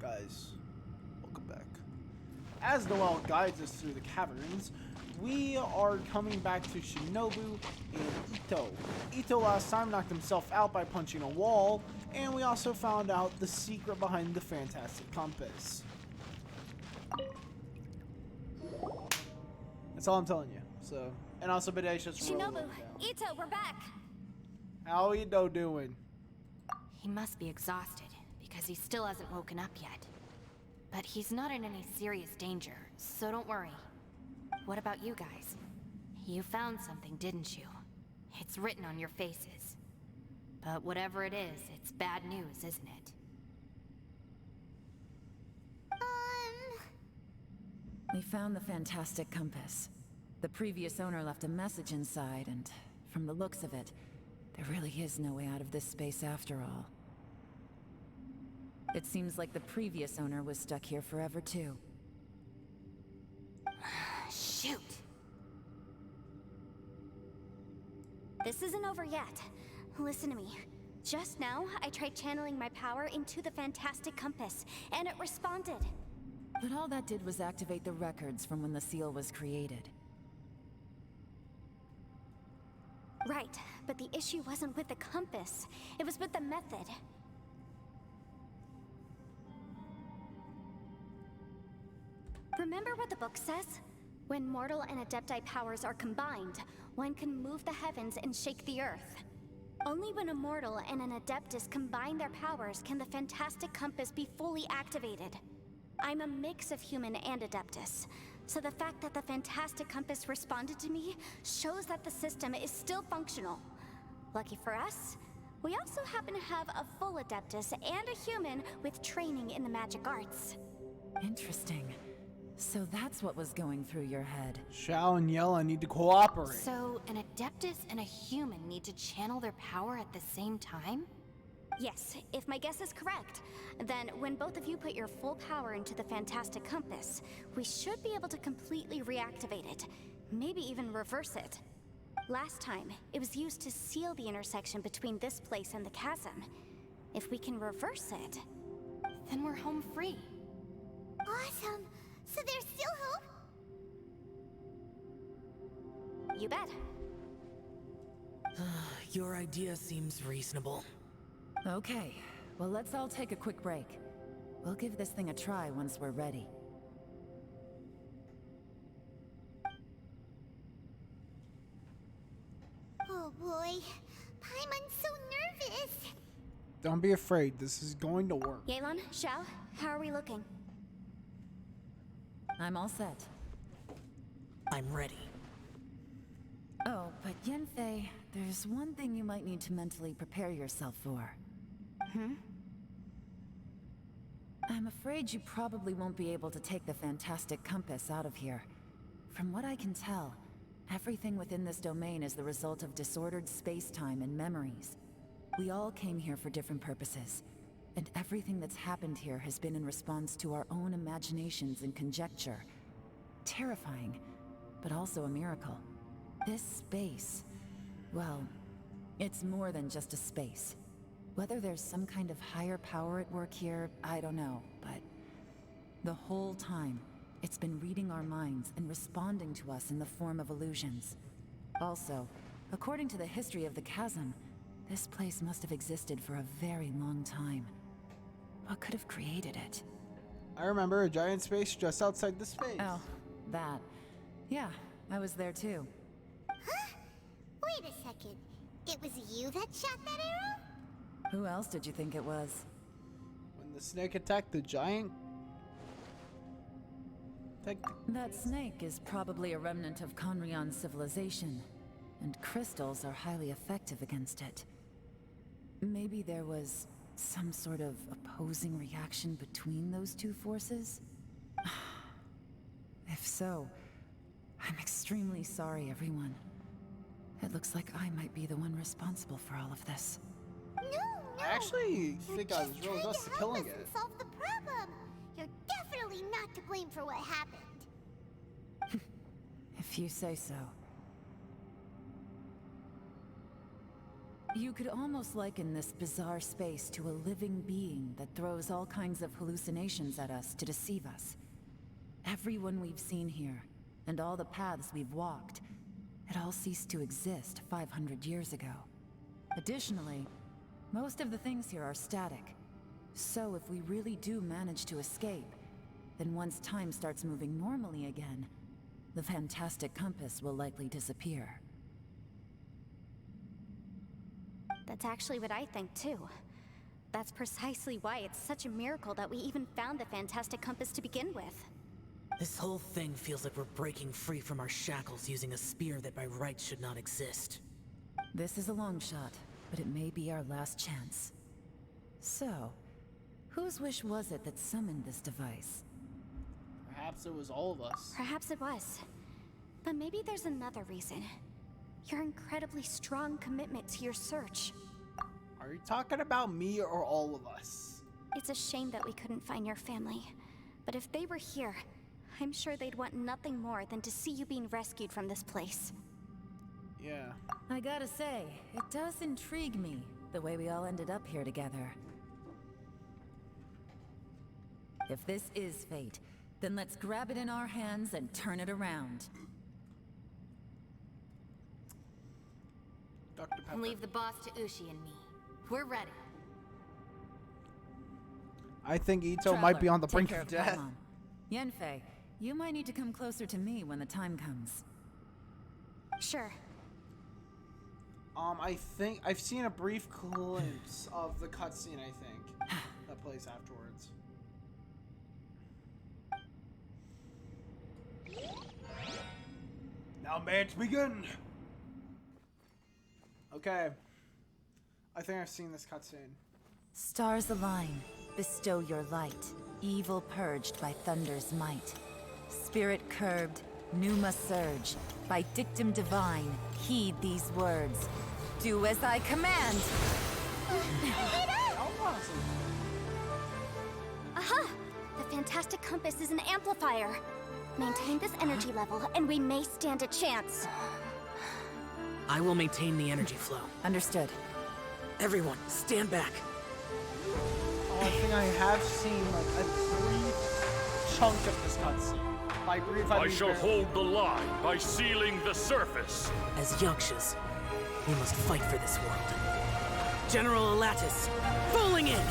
guys, welcome back. As Noel guides us through the caverns, we are coming back to Shinobu and Ito. Ito last time knocked himself out by punching a wall, and we also found out the secret behind the fantastic compass. That's all I'm telling you. So, and also Bosacius. Shinobu, Ito, we're back. How Ito doing? He must be exhausted because he still hasn't woken up yet. But he's not in any serious danger, so don't worry. What about you guys? You found something, didn't you? It's written on your faces. But whatever it is, it's bad news, isn't it? We found the fantastic compass. The previous owner left a message inside, and from the looks of it, there really is no way out of this space after all. It seems like the previous owner was stuck here forever too. Shoot! This isn't over yet. Listen to me. Just now, I tried channeling my power into the fantastic compass, and it responded. But all that did was activate the records from when the seal was created. Right, but the issue wasn't with the compass. It was with the method. Remember what the book says? When mortal and adepti powers are combined, one can move the heavens and shake the earth. Only when a mortal and an adeptus combine their powers can the fantastic compass be fully activated. I'm a mix of human and adeptus, so the fact that the fantastic compass responded to me shows that the system is still functional. Lucky for us, we also happen to have a full adeptus and a human with training in the magic arts. Interesting. So that's what was going through your head. Xiao and Yella need to cooperate. So, an adeptus and a human need to channel their power at the same time? Yes, if my guess is correct, then when both of you put your full power into the fantastic compass, we should be able to completely reactivate it, maybe even reverse it. Last time, it was used to seal the intersection between this place and the chasm. If we can reverse it, then we're home free. Awesome! So there's still hope? You bet. Your idea seems reasonable. Okay, well let's all take a quick break. We'll give this thing a try once we're ready. Oh boy, Paimon's so nervous. Don't be afraid, this is going to work. Yelan, Xiao, how are we looking? I'm all set. I'm ready. Oh, but Yanfei, there's one thing you might need to mentally prepare yourself for. I'm afraid you probably won't be able to take the fantastic compass out of here. From what I can tell, everything within this domain is the result of disordered space-time and memories. We all came here for different purposes, and everything that's happened here has been in response to our own imaginations and conjecture. Terrifying, but also a miracle. This space, well, it's more than just a space. Whether there's some kind of higher power at work here, I don't know, but the whole time, it's been reading our minds and responding to us in the form of illusions. Also, according to the history of the chasm, this place must have existed for a very long time. What could have created it? I remember a giant space just outside the space. Oh, that. Yeah, I was there too. Huh? Wait a second. It was you that shot that arrow? Who else did you think it was? When the snake attacked the giant... That snake is probably a remnant of Conrian's civilization, and crystals are highly effective against it. Maybe there was some sort of opposing reaction between those two forces? If so, I'm extremely sorry, everyone. It looks like I might be the one responsible for all of this. No! I actually think I was just really trying close to to help killing us it. and solve the problem. You're definitely not to blame for what happened. If you say so. You could almost liken this bizarre space to a living being that throws all kinds of hallucinations at us to deceive us. Everyone we've seen here, and all the paths we've walked, it all ceased to exist 500 years ago. Additionally, most of the things here are static. So if we really do manage to escape, then once time starts moving normally again, the fantastic compass will likely disappear. That's actually what I think too. That's precisely why it's such a miracle that we even found the fantastic compass to begin with. This whole thing feels like we're breaking free from our shackles using a spear that by rights should not exist. This is a long shot, but it may be our last chance. So, whose wish was it that summoned this device? Perhaps it was all of us. Perhaps it was. But maybe there's another reason. Your incredibly strong commitment to your search. Are you talking about me or all of us? It's a shame that we couldn't find your family. But if they were here, I'm sure they'd want nothing more than to see you being rescued from this place. Yeah. I gotta say, it does intrigue me, the way we all ended up here together. If this is fate, then let's grab it in our hands and turn it around. Dr. Pepper. Leave the boss to Ushi and me. We're ready. I think Ito might be on the brink Take of care death. Mom. Yanfei, you might need to come closer to me when the time comes. Sure. I think I've seen a brief glimpse of the cutscene, I think, that plays afterwards. Now may it begin! Okay. I think I've seen this cutscene. Stars align, bestow your light. Evil purged by thunder's might. Spirit curbed, pneuma surge. By dictum divine, heed these words. Do as I command! Aha! The fantastic compass is an amplifier. Maintain this energy level, and we may stand a chance. I will maintain the energy flow. Understood. Everyone, stand back. Oh, I think I have seen like a brief chunk of this cutscene. By brief, I I mean shall very- hold the line by sealing the surface. As Yakshas, we must fight for this world. General Alatus, falling in!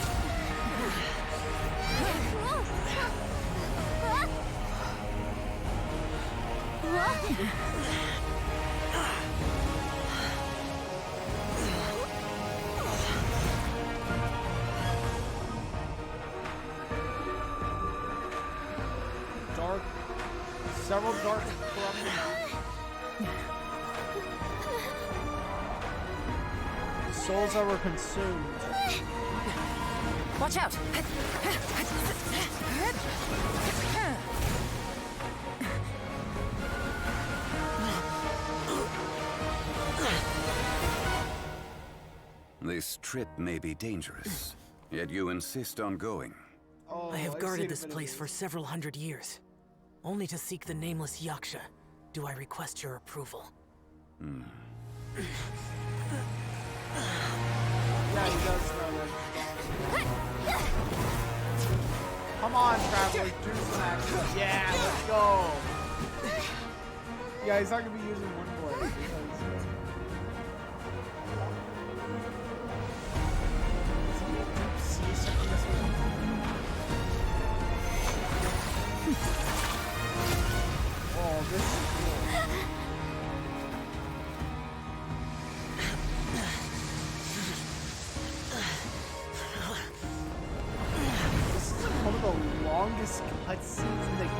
Dark, several dark corruptions. The souls that were consumed. Watch out! This trip may be dangerous, yet you insist on going. Oh, I have I've guarded seen this a bit of place for several hundred years. Only to seek the nameless Yaksha do I request your approval. Yeah, he does know that. Come on, Traveler, do some action. Yeah, let's go. Yeah, he's not gonna be using one blade because. See something this way? Oh, this is cool. This is one of the longest cutscenes in the game.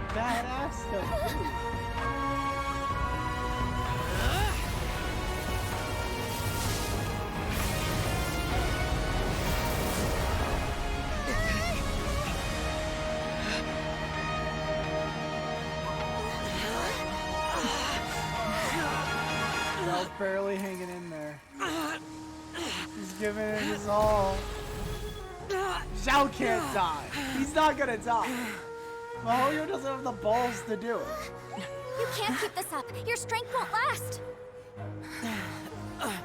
Badass stuff, too. That was barely hanging in there. He's giving it his all. Zhao can't die. He's not gonna die. Mahoyo doesn't have the balls to do it. You can't keep this up. Your strength won't last.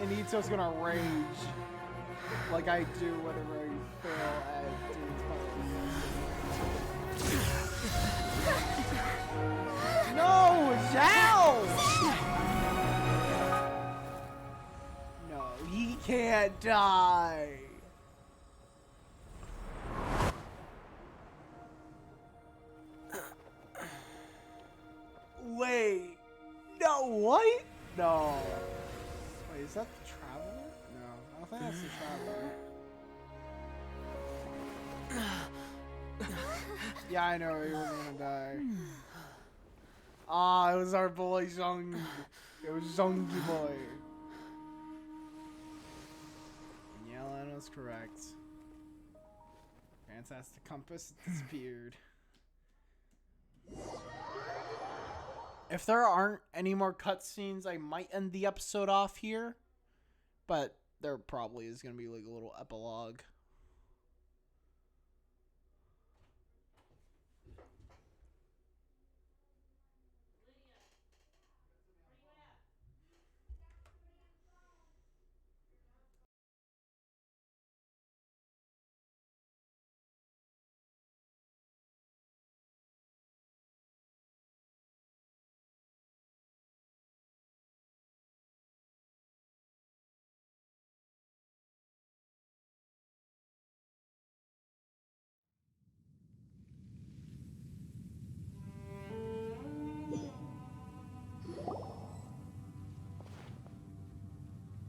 And Ito's gonna rage. Like I do whenever I fail at doing spells. No, Zhao! No, he can't die. Wait. No, what? No. Wait, is that the Traveler? No, I don't think that's the Traveler. Yeah, I know, he wasn't gonna die. Ah, it was our boy Zhong. It was Zhongy boy. And yeah, Lana was correct. Fantastic compass disappeared. If there aren't any more cutscenes, I might end the episode off here. But there probably is going to be like a little epilogue.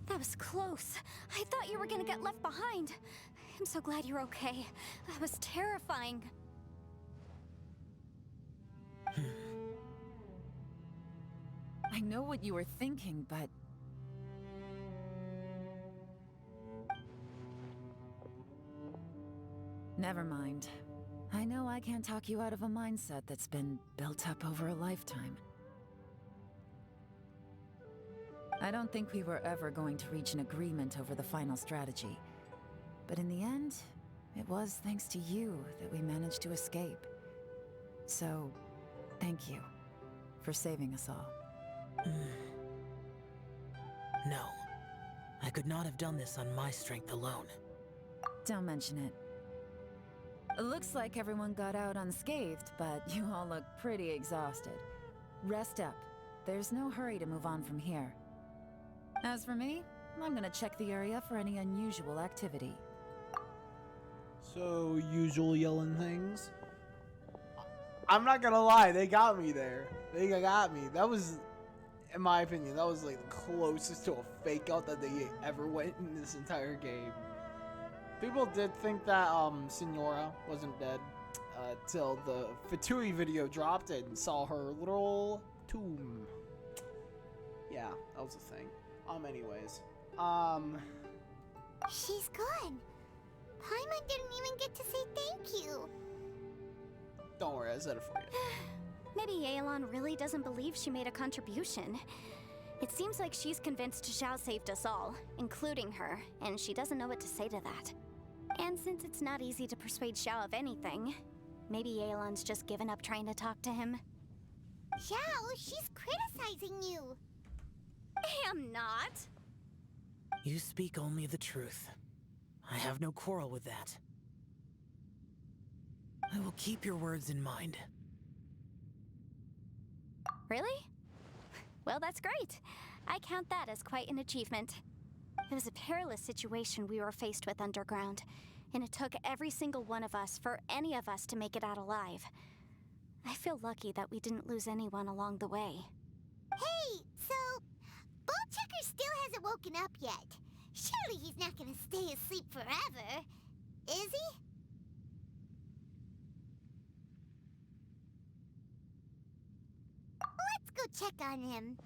That was close. I thought you were gonna get left behind. I'm so glad you're okay. That was terrifying. I know what you were thinking, but... Never mind. I know I can't talk you out of a mindset that's been built up over a lifetime. I don't think we were ever going to reach an agreement over the final strategy. But in the end, it was thanks to you that we managed to escape. So, thank you for saving us all. No. I could not have done this on my strength alone. Don't mention it. It looks like everyone got out unscathed, but you all look pretty exhausted. Rest up. There's no hurry to move on from here. As for me, I'm gonna check the area for any unusual activity. So, usual yelling things. I'm not gonna lie, they got me there. They got me. That was, in my opinion, that was like the closest to a fake out that they ever went in this entire game. People did think that Signora wasn't dead till the Fatui video dropped and saw her literal tomb. Yeah, that was a thing. Anyways. She's gone. Paimon didn't even get to say thank you. Don't worry, I said it for you. Maybe Yelan really doesn't believe she made a contribution. It seems like she's convinced Xiao saved us all, including her, and she doesn't know what to say to that. And since it's not easy to persuade Xiao of anything, maybe Yelan's just given up trying to talk to him. Xiao, she's criticizing you. I am not. You speak only the truth. I have no quarrel with that. I will keep your words in mind. Really? Well, that's great. I count that as quite an achievement. It was a perilous situation we were faced with underground, and it took every single one of us for any of us to make it out alive. I feel lucky that we didn't lose anyone along the way. Hey, so Ballchecker still hasn't woken up yet. Surely he's not gonna stay asleep forever, is he? Let's go check on him.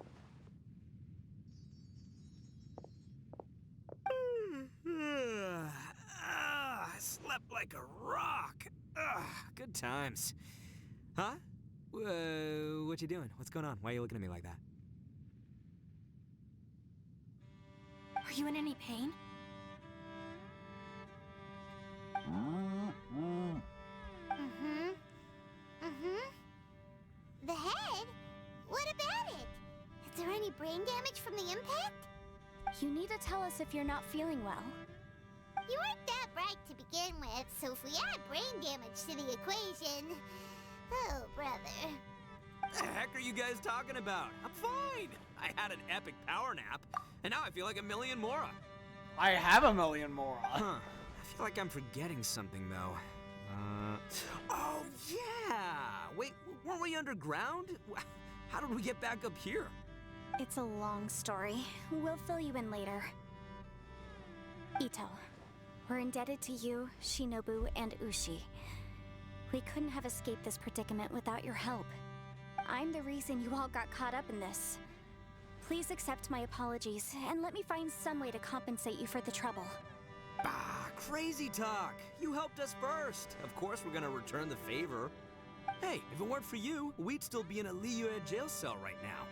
I slept like a rock. Good times. Huh? What you doing? What's going on? Why are you looking at me like that? Are you in any pain? The head? What brain damage from the impact? You need to tell us if you're not feeling well. You weren't that bright to begin with, so if we add brain damage to the equation... Oh, brother. The heck are you guys talking about? I'm fine. I had an epic power nap, and now I feel like a million Mora. I have a million more. Huh. I feel like I'm forgetting something, though. Oh, yeah! Wait, weren't we underground? How did we get back up here? It's a long story. We'll fill you in later. Ito, we're indebted to you, Shinobu, and Ushi. We couldn't have escaped this predicament without your help. I'm the reason you all got caught up in this. Please accept my apologies, and let me find some way to compensate you for the trouble. Bah, crazy talk! You helped us first! Of course we're gonna return the favor. Hey, if it weren't for you, we'd still be in a Liyue jail cell right now.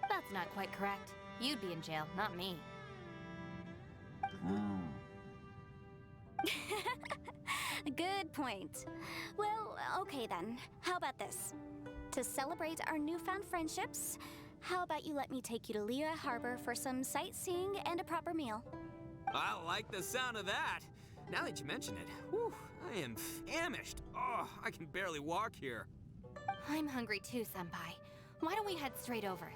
That's not quite correct. You'd be in jail, not me. Good point. Well, okay then. How about this? To celebrate our newfound friendships, how about you let me take you to Liyue Harbor for some sightseeing and a proper meal? I like the sound of that. Now that you mention it, whew, I am famished. Oh, I can barely walk here. I'm hungry too, Senpai. Why don't we head straight over?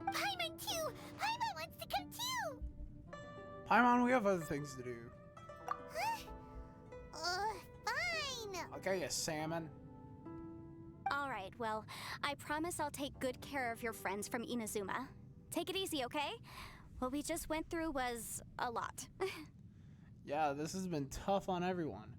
Paimon too! Paimon wants to come too! Paimon, we have other things to do. Fine! Okay, you salmon. Alright, well, I promise I'll take good care of your friends from Inazuma. Take it easy, okay? What we just went through was a lot. Yeah, this has been tough on everyone.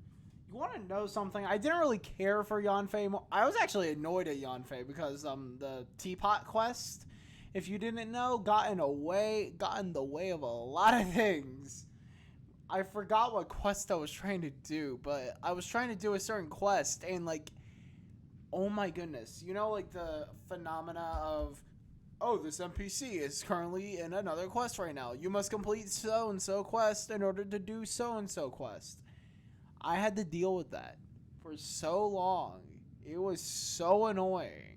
You want to know something? I didn't really care for Yanfei. I was actually annoyed at Yanfei because the teapot quest, if you didn't know, got in the way of a lot of things. I forgot what quest I was trying to do, but I was trying to do a certain quest, and like, oh my goodness, you know, like the phenomena of, oh, this NPC is currently in another quest right now. You must complete so-and-so quest in order to do so-and-so quest. I had to deal with that for so long. It was so annoying.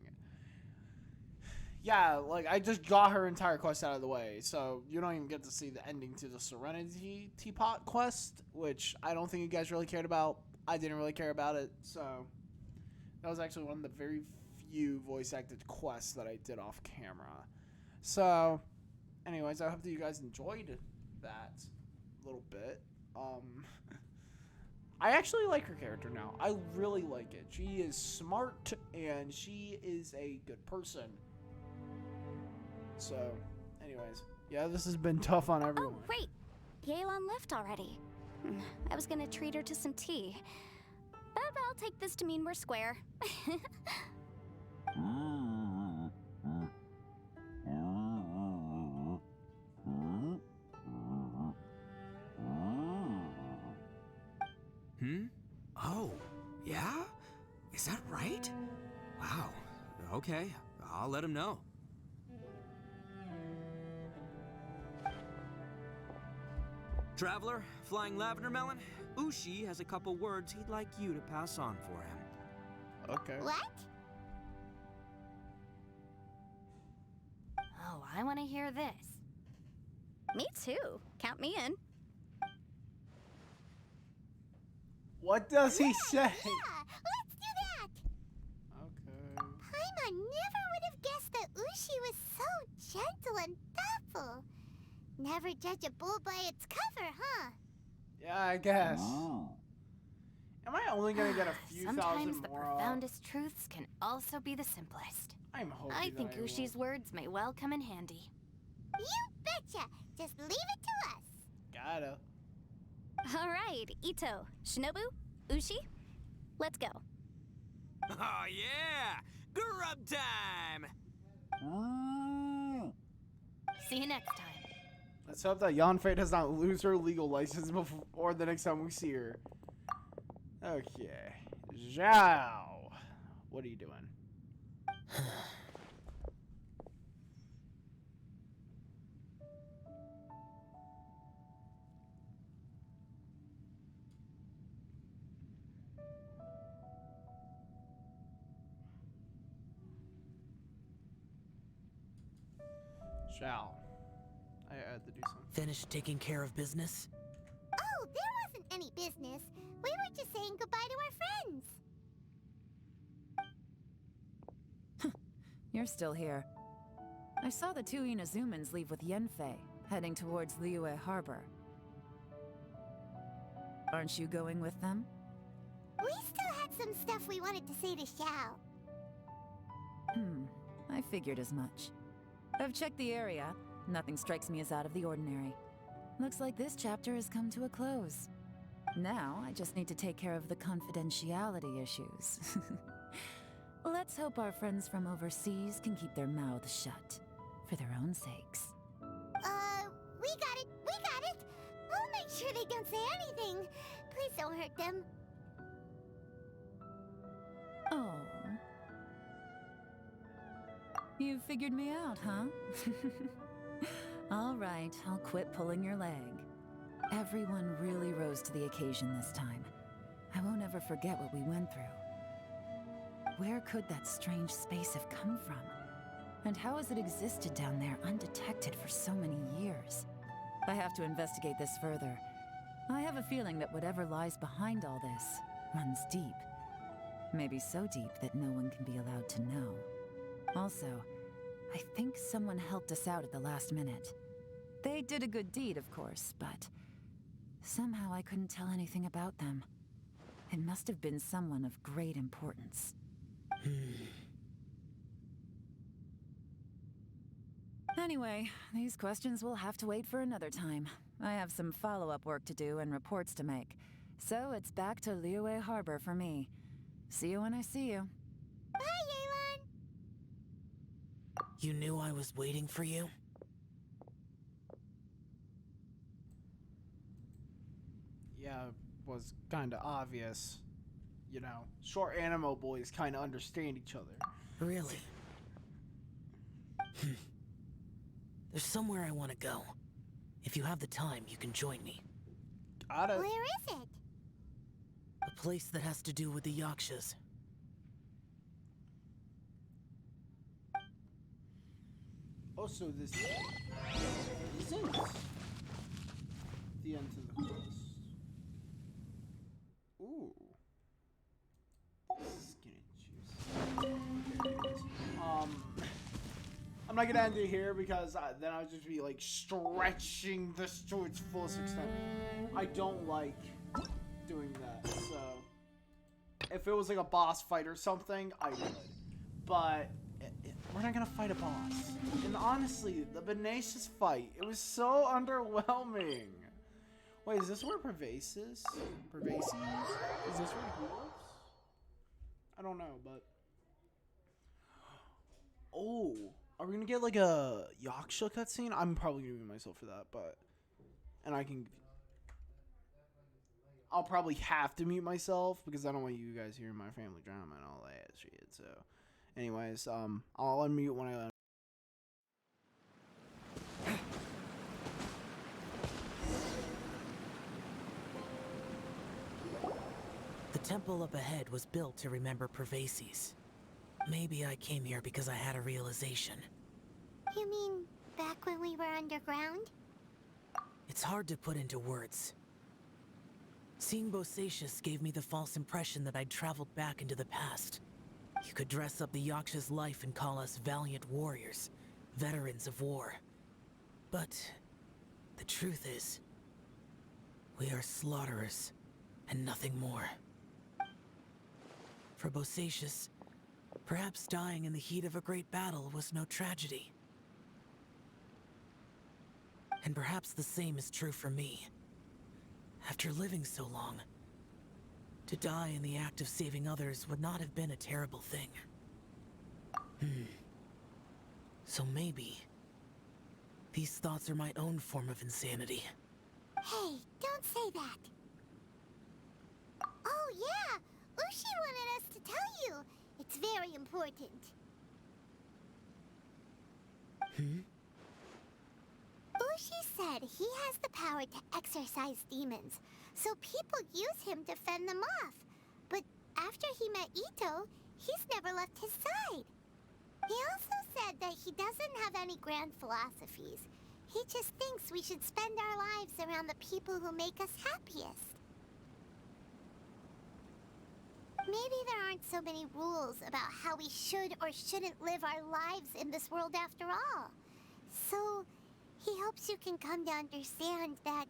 Yeah, like, I just got her entire quest out of the way, so you don't even get to see the ending to the Serenity Teapot quest, which I don't think you guys really cared about. I didn't really care about it, so that was actually one of the very few voice-acted quests that I did off camera. So, anyways, I hope that you guys enjoyed that little bit. I actually like her character now. I really like it. She is smart, and she is a good person. So, anyways, yeah, this has been tough on everyone. Oh, wait! Yelan left already. I was gonna treat her to some tea. But I'll take this to mean we're square. Oh, yeah? Is that right? Wow. Okay, I'll let him know. Traveler, Flying Lavender Melon, Ushi has a couple words he'd like you to pass on for him. Okay. What? Oh, I want to hear this. Me too. Count me in. What does he say? Yeah, let's do that! Okay. Paimon never would have guessed that Ushi was so gentle and thoughtful. Never judge a bull by its cover, huh? Yeah, I guess. Am I only gonna get a few Sometimes thousand the more? profoundest truths can also be the simplest. I'm hoping. I think that I Ushi's will. words may well come in handy. You betcha! Just leave it to us. Gotta. Alright, Ito, Shinobu, Ushi, let's go. Oh, yeah! Grub time! See you next time. Let's hope that Yanfei does not lose her legal license before the next time we see her. Okay. Zhao. What are you doing? Shall. I had to do something. Finished taking care of business? Oh, there wasn't any business. We were just saying goodbye to our friends. You're still here. I saw the two Inazumans leave with Yenfei, heading towards Liyue Harbor. Aren't you going with them? We still had some stuff we wanted to say to Xiao. I figured as much. I've checked the area. Nothing strikes me as out of the ordinary. Looks like this chapter has come to a close. Now, I just need to take care of the confidentiality issues. Let's hope our friends from overseas can keep their mouths shut, for their own sakes. We got it! We got it! We'll make sure they don't say anything. Please don't hurt them. Oh. You figured me out, huh? All right, I'll quit pulling your leg. Everyone really rose to the occasion this time. I won't ever forget what we went through. Where could that strange space have come from? And how has it existed down there undetected for so many years? I have to investigate this further. I have a feeling that whatever lies behind all this runs deep. Maybe so deep that no one can be allowed to know. Also, I think someone helped us out at the last minute. They did a good deed, of course, but somehow I couldn't tell anything about them. It must have been someone of great importance. Anyway, these questions will have to wait for another time. I have some follow-up work to do and reports to make. So it's back to Liyue Harbor for me. See you when I see you. Bye, Yelan! You knew I was waiting for you? Yeah, it was kind of obvious. You know, short animo boys kind of understand each other. Really? There's somewhere I want to go. If you have the time, you can join me. Got it. Where is it? A place that has to do with the Yakshas. Also, this isn't the end to the quest. Ooh. Skin and juice. I'm not gonna end it here because then I'll just be like stretching this to its fullest extent. I don't like doing that, so if it was like a boss fight or something, I would. But we're not gonna fight a boss. And honestly, the Bosacius fight, it was so underwhelming. Wait, is this where Pervasis? Pervasis? Is this where he lives? I don't know, but... Oh, are we gonna get like a Yaksha cutscene? I'm probably gonna mute myself for that, but... And I can... I'll probably have to mute myself because I don't want you guys hearing my family drama and all that shit, so... Anyways, I'll unmute when I... The temple up ahead was built to remember Pervases. Maybe I came here because I had a realization. You mean back when we were underground? It's hard to put into words. Seeing Bosacius gave me the false impression that I'd traveled back into the past. You could dress up the Yaksha's life and call us valiant warriors, veterans of war. But the truth is, we are slaughterers and nothing more. For Bosacius, perhaps dying in the heat of a great battle was no tragedy. And perhaps the same is true for me. After living so long, to die in the act of saving others would not have been a terrible thing. So maybe these thoughts are my own form of insanity. Hey, don't say that. Oh yeah, Ushi wanted us to tell you. It's very important. Ushi said he has the power to exorcise demons, so people use him to fend them off. But after he met Ito, he's never left his side. He also said that he doesn't have any grand philosophies. He just thinks we should spend our lives around the people who make us happiest. Maybe there aren't so many rules about how we should or shouldn't live our lives in this world after all. So, he hopes you can come to understand that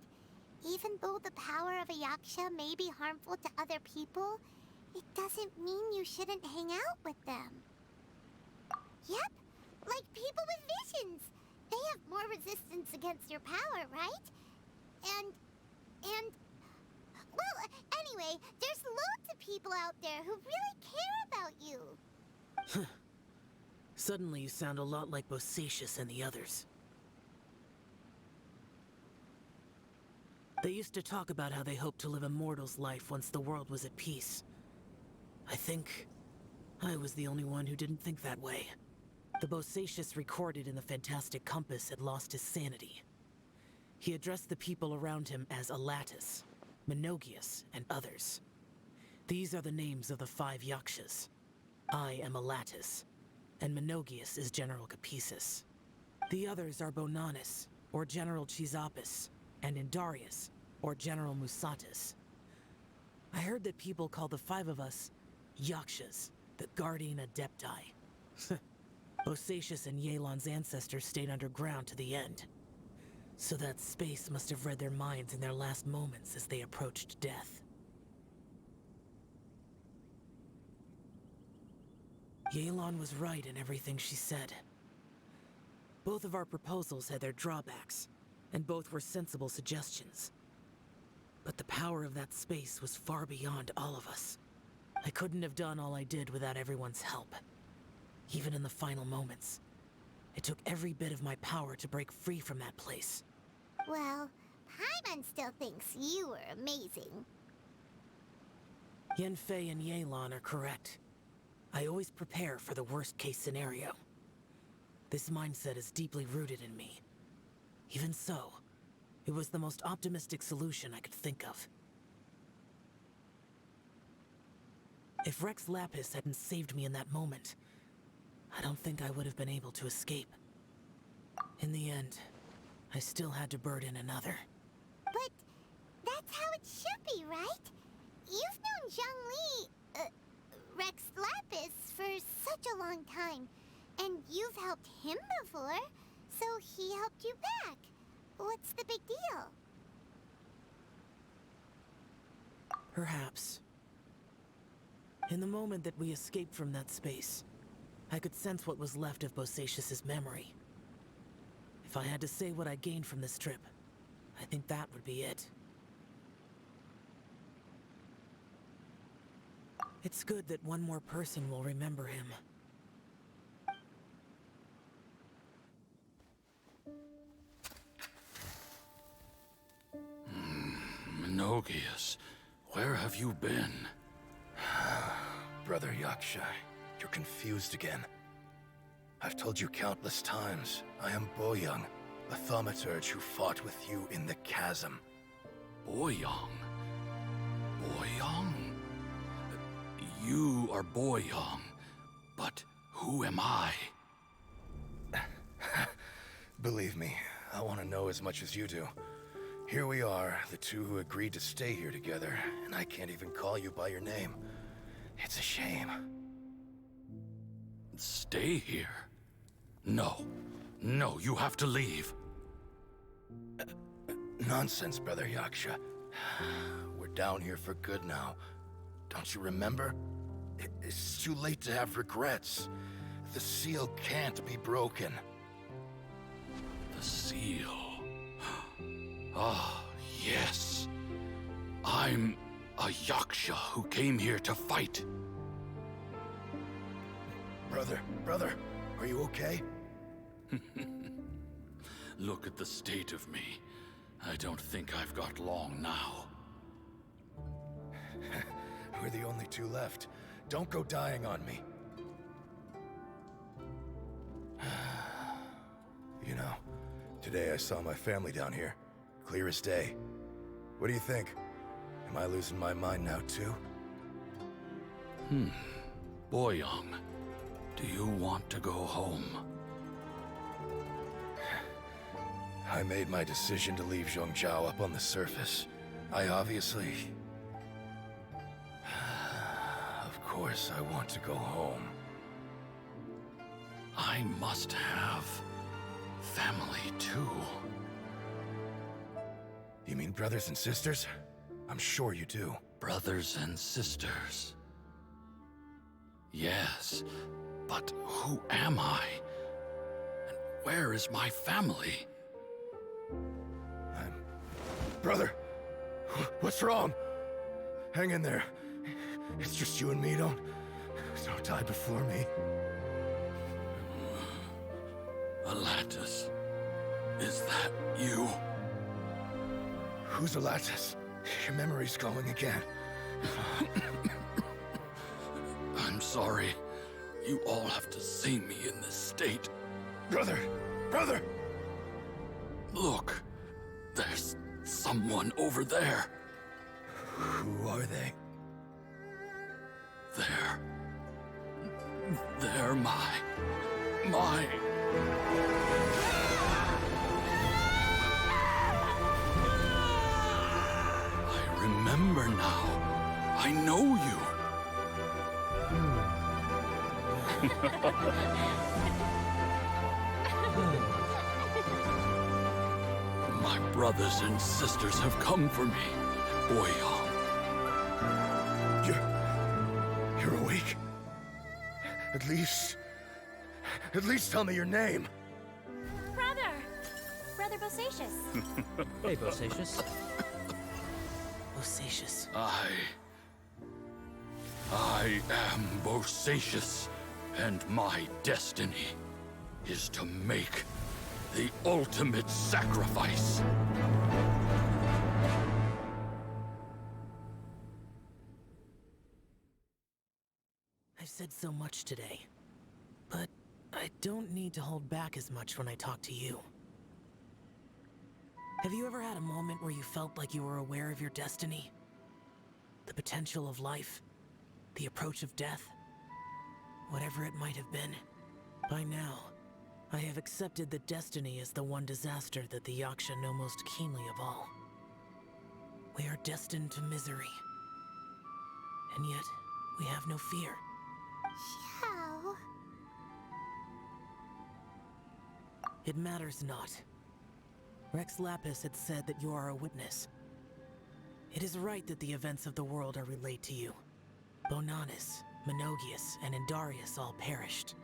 even though the power of a Yaksha may be harmful to other people, it doesn't mean you shouldn't hang out with them. Yep, like people with visions. They have more resistance against your power, right? And... Well, anyway, there's loads of people out there who really care about you. Suddenly you sound a lot like Bosacius and the others. They used to talk about how they hoped to live a mortal's life once the world was at peace. I think I was the only one who didn't think that way. The Bosacius recorded in the Fantastic Compass had lost his sanity. He addressed the people around him as Alatus, Menogius, and others. These are the names of the 5 Yakshas. I am Alatus, and Menogius is General Capisis. The others are Bonanis, or General Chisapis, and Indarius, or General Musatis. I heard that people call the 5 of us Yakshas, the Guardian Adepti. Bosacius and Yelan's ancestors stayed underground to the end. So that space must have read their minds in their last moments as they approached death. Yelan was right in everything she said. Both of our proposals had their drawbacks, and both were sensible suggestions. But the power of that space was far beyond all of us. I couldn't have done all I did without everyone's help. Even in the final moments, it took every bit of my power to break free from that place. Well, Paimon still thinks you were amazing. Yanfei and Yelan are correct. I always prepare for the worst-case scenario. This mindset is deeply rooted in me. Even so, it was the most optimistic solution I could think of. If Rex Lapis hadn't saved me in that moment, I don't think I would have been able to escape. In the end, I still had to burden another. But that's how it should be, right? You've known Zhongli, Rex Lapis, for such a long time. And you've helped him before, so he helped you back. What's the big deal? Perhaps. In the moment that we escaped from that space, I could sense what was left of Bosacius's memory. If I had to say what I gained from this trip, I think that would be it. It's good that one more person will remember him. Menogius, where have you been? Brother Yaksha, you're confused again. I've told you countless times, I am Boyoung, the thaumaturge who fought with you in the chasm. Boyoung? Boyoung? You are Boyoung, but who am I? Believe me, I want to know as much as you do. Here we are, the two who agreed to stay here together, and I can't even call you by your name. It's a shame. Stay here? No. No, you have to leave. Nonsense, Brother Yaksha. We're down here for good now. Don't you remember? It's too late to have regrets. The seal can't be broken. The seal. Ah, yes. I'm a Yaksha who came here to fight. Brother, are you okay? Look at the state of me. I don't think I've got long now. We're the only two left. Don't go dying on me. You know, today I saw my family down here. Clear as day. What do you think? Am I losing my mind now too? Boyoung. Do you want to go home? I made my decision to leave Zhongzhou up on the surface. I obviously... Of course I want to go home. I must have family too. You mean brothers and sisters? I'm sure you do. Brothers and sisters. Yes, but who am I? And where is my family? Brother, what's wrong? Hang in there. It's just you and me. Don't die before me. Alatus, is that you? Who's Alatus? Your memory's going again. I'm sorry. You all have to see me in this state. Brother! Brother! Look, there's someone over there. Who are they? They're my... I remember now. I know you. My brothers and sisters have come for me, Boyang. You're awake? At least tell me your name. Brother Bosacius. Hey, Bosacius. Bosacius. I am Bosacius, and my destiny is to make the ultimate sacrifice. I've said so much today, but I don't need to hold back as much when I talk to you. Have you ever had a moment where you felt like you were aware of your destiny? The potential of life? The approach of death? Whatever it might have been. By now, I have accepted that destiny is the one disaster that the Yaksha know most keenly of all. We are destined to misery. And yet, we have no fear. Xiao. It matters not. Rex Lapis had said that you are a witness. It is right that the events of the world are relayed to you. Bonanis, Menogius, and Indarius all perished,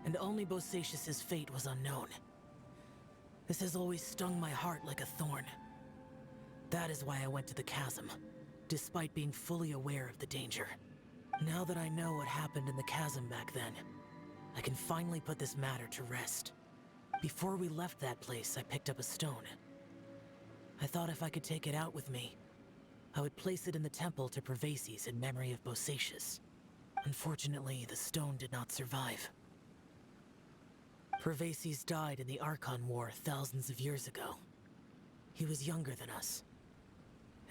and only Bosacius' fate was unknown. This has always stung my heart like a thorn. That is why I went to the chasm, despite being fully aware of the danger. Now that I know what happened in the chasm back then, I can finally put this matter to rest. Before we left that place, I picked up a stone. I thought if I could take it out with me, I would place it in the temple to Pervases in memory of Bosacius. Unfortunately, the stone did not survive. Pervases died in the Archon War thousands of years ago. He was younger than us,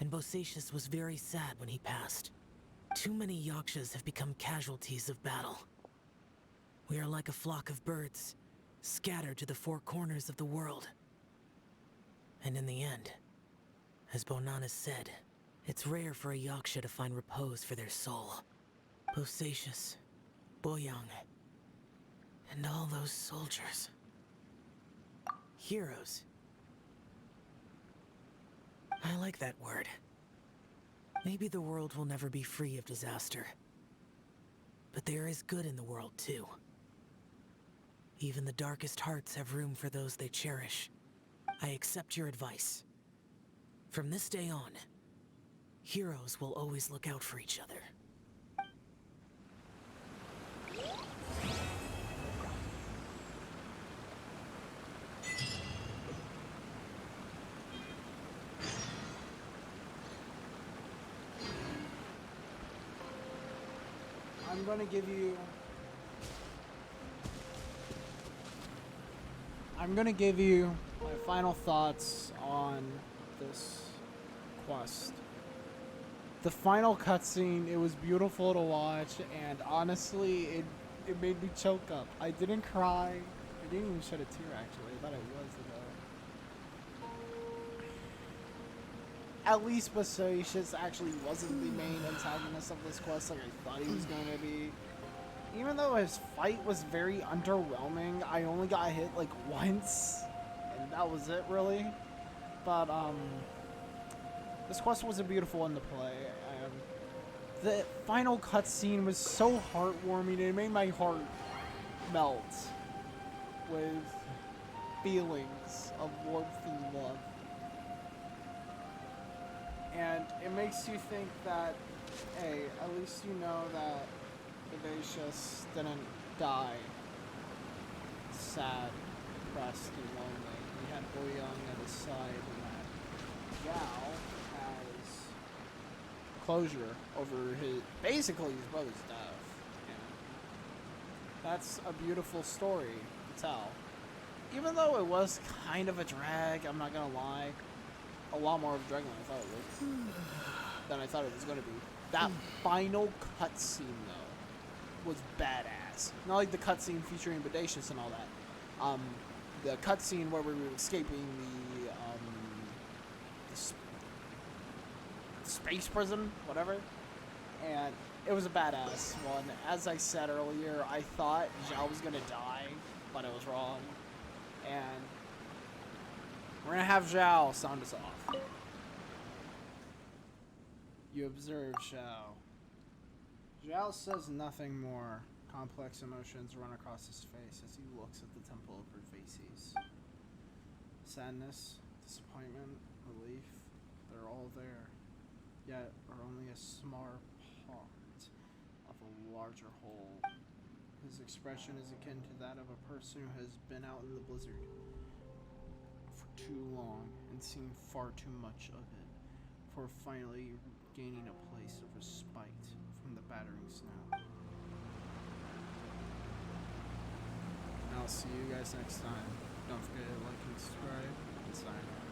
and Bosacius was very sad when he passed. Too many Yakshas have become casualties of battle. We are like a flock of birds, scattered to the four corners of the world. And in the end, as Bonanis said, it's rare for a Yaksha to find repose for their soul. Bosacius, Boyang, and all those soldiers. Heroes. I like that word. Maybe the world will never be free of disaster. But there is good in the world, too. Even the darkest hearts have room for those they cherish. I accept your advice. From this day on, heroes will always look out for each other. I'm gonna give you my final thoughts on this quest. The final cutscene, it was beautiful to watch, and honestly, It made me choke up. I didn't cry. I didn't even shed a tear, actually. I thought I was, though. At least Bosacius actually wasn't the main antagonist of this quest like I thought he was going to be. Even though his fight was very underwhelming, I only got hit like once, and that was it, really. But, this quest was a beautiful one to play. The final cutscene was so heartwarming. It made my heart melt with feelings of warmth and love. And it makes you think that, hey, at least you know that Bosacius didn't die sad, depressed, and lonely. He had Boyoung at his side, and that Gal has closure over basically his brother's death. And that's a beautiful story to tell. Even though it was kind of a drag, I'm not gonna lie, a lot more of a drag than I thought it was gonna be. That final cutscene though was badass. Not like the cutscene featuring Bosacius and all that. The cutscene where we were escaping the space prison, whatever, and it was a badass one. As I said earlier, I thought Zhao was gonna die, but I was wrong, and we're gonna have Zhao sound us off. You observe Zhao. Zhao says nothing more. Complex emotions run across his face as he looks at the Temple of Perphases. Sadness, disappointment, relief, they're all there, yet are only a small part of a larger whole. His expression is akin to that of a person who has been out in the blizzard for too long and seen far too much of it, before finally gaining a place of respite from the battering snow. I'll see you guys next time. Don't forget to like and subscribe, and sign off.